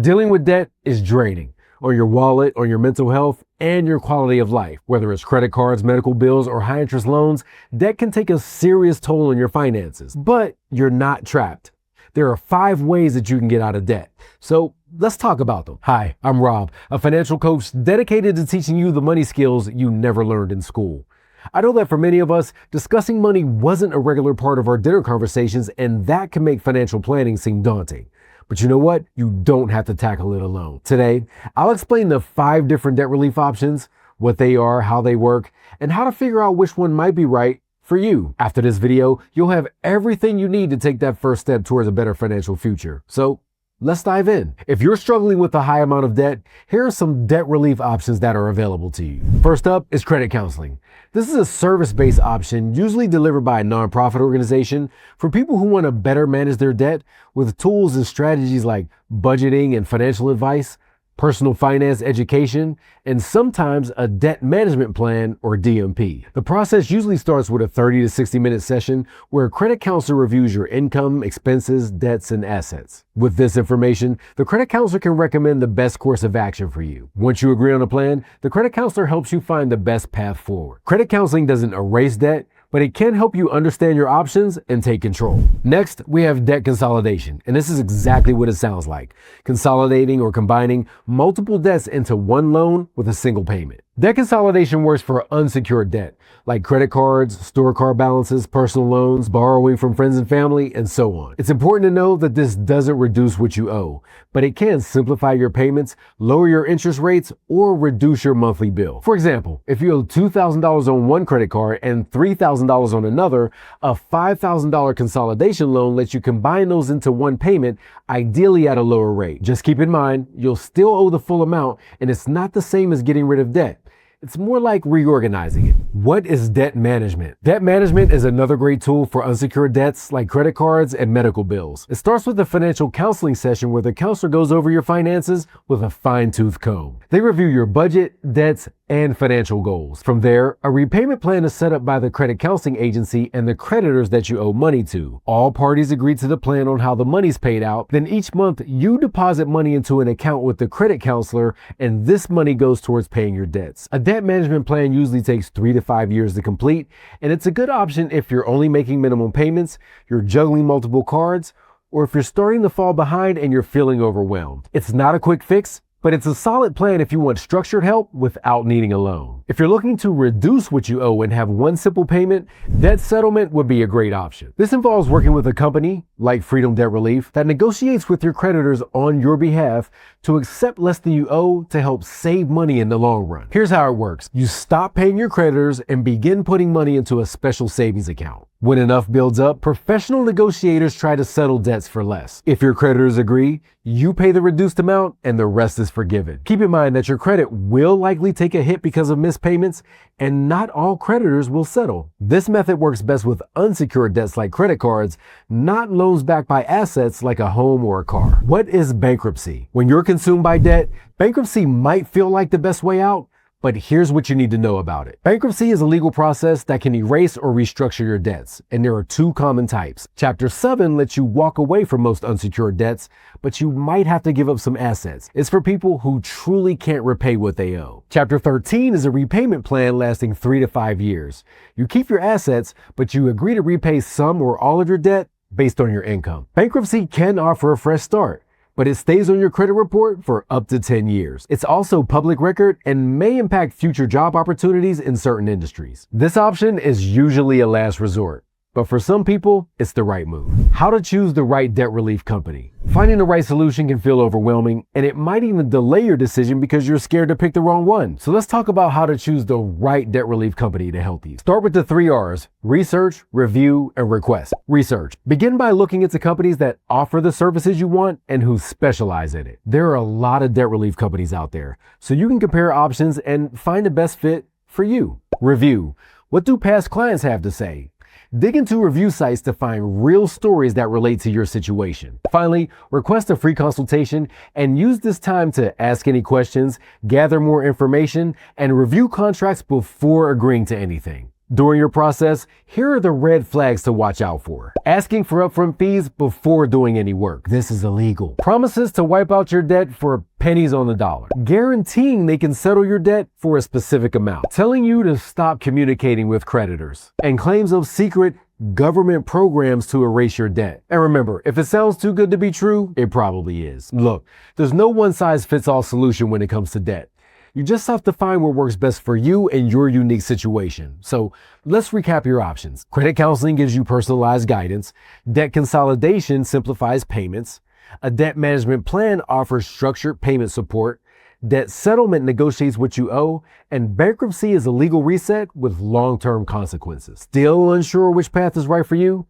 Dealing with debt is draining on your wallet, on your mental health, and your quality of life. Whether it's credit cards, medical bills, or high interest loans, debt can take a serious toll on your finances. But you're not trapped. There are 5 ways that you can get out of debt. So let's talk about them. Hi, I'm Rob, a financial coach dedicated to teaching you the money skills you never learned in school. I know that for many of us, discussing money wasn't a regular part of our dinner conversations, and that can make financial planning seem daunting. But you know what? You don't have to tackle it alone. Today, I'll explain the 5 different debt relief options, what they are, how they work, and how to figure out which one might be right for you. After this video, you'll have everything you need to take that first step towards a better financial future. So let's dive in. If you're struggling with a high amount of debt, here are some debt relief options that are available to you. First up is credit counseling. This is a service-based option usually delivered by a nonprofit organization for people who want to better manage their debt with tools and strategies like budgeting and financial advice, personal finance education, and sometimes a debt management plan or DMP. The process usually starts with a 30 to 60-minute session where a credit counselor reviews your income, expenses, debts, and assets. With this information, the credit counselor can recommend the best course of action for you. Once you agree on a plan, the credit counselor helps you find the best path forward. Credit counseling doesn't erase debt, but it can help you understand your options and take control. Next, we have debt consolidation, and this is exactly what it sounds like: consolidating or combining multiple debts into one loan with a single payment. Debt consolidation works for unsecured debt, like credit cards, store card balances, personal loans, borrowing from friends and family, and so on. It's important to know that this doesn't reduce what you owe, but it can simplify your payments, lower your interest rates, or reduce your monthly bill. For example, if you owe $2,000 on one credit card and $3,000 on another, a $5,000 consolidation loan lets you combine those into one payment, ideally at a lower rate. Just keep in mind, you'll still owe the full amount, and it's not the same as getting rid of debt. It's more like reorganizing it. What is debt management? Debt management is another great tool for unsecured debts like credit cards and medical bills. It starts with a financial counseling session where the counselor goes over your finances with a fine-tooth comb. They review your budget, debts, and financial goals. From there, a repayment plan is set up by the credit counseling agency and the creditors that you owe money to. All parties agree to the plan on how the money's paid out. Then each month, you deposit money into an account with the credit counselor, and this money goes towards paying your debts. A debt management plan usually takes 3 to 5 years to complete, and it's a good option if you're only making minimum payments, you're juggling multiple cards, or if you're starting to fall behind and you're feeling overwhelmed. It's not a quick fix, but it's a solid plan if you want structured help without needing a loan. If you're looking to reduce what you owe and have one simple payment, debt settlement would be a great option. This involves working with a company, like Freedom Debt Relief, that negotiates with your creditors on your behalf to accept less than you owe to help save money in the long run. Here's how it works. You stop paying your creditors and begin putting money into a special savings account. When enough builds up, professional negotiators try to settle debts for less. If your creditors agree, you pay the reduced amount and the rest is forgiven. Keep in mind that your credit will likely take a hit because of missed payments, and not all creditors will settle. This method works best with unsecured debts like credit cards, not loans backed by assets like a home or a car. What is bankruptcy? When you're consumed by debt, bankruptcy might feel like the best way out, but here's what you need to know about it. Bankruptcy is a legal process that can erase or restructure your debts, and there are 2 common types. Chapter 7 lets you walk away from most unsecured debts, but you might have to give up some assets. It's for people who truly can't repay what they owe. Chapter 13 is a repayment plan lasting 3 to 5 years. You keep your assets, but you agree to repay some or all of your debt based on your income. Bankruptcy can offer a fresh start, but it stays on your credit report for up to 10 years. It's also public record and may impact future job opportunities in certain industries. This option is usually a last resort, but for some people, it's the right move. How to choose the right debt relief company. Finding the right solution can feel overwhelming, and it might even delay your decision because you're scared to pick the wrong one. So let's talk about how to choose the right debt relief company to help you. Start with the 3 R's: research, review, and request. Research. Begin by looking into companies that offer the services you want and who specialize in it. There are a lot of debt relief companies out there, so you can compare options and find the best fit for you. Review. What do past clients have to say? Dig into review sites to find real stories that relate to your situation. Finally, request a free consultation and use this time to ask any questions, gather more information, and review contracts before agreeing to anything. During your process, here are the red flags to watch out for. Asking for upfront fees before doing any work. This is illegal. Promises to wipe out your debt for pennies on the dollar. Guaranteeing they can settle your debt for a specific amount. Telling you to stop communicating with creditors. And claims of secret government programs to erase your debt. And remember, if it sounds too good to be true, it probably is. Look, there's no one-size-fits-all solution when it comes to debt. You just have to find what works best for you and your unique situation. So let's recap your options. Credit counseling gives you personalized guidance. Debt consolidation simplifies payments. A debt management plan offers structured payment support. Debt settlement negotiates what you owe. And bankruptcy is a legal reset with long-term consequences. Still unsure which path is right for you?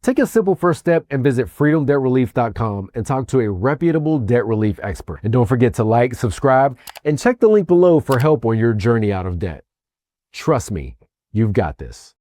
Take a simple first step and visit freedomdebtrelief.com and talk to a reputable debt relief expert. And don't forget to like, subscribe, and check the link below for help on your journey out of debt. Trust me, you've got this.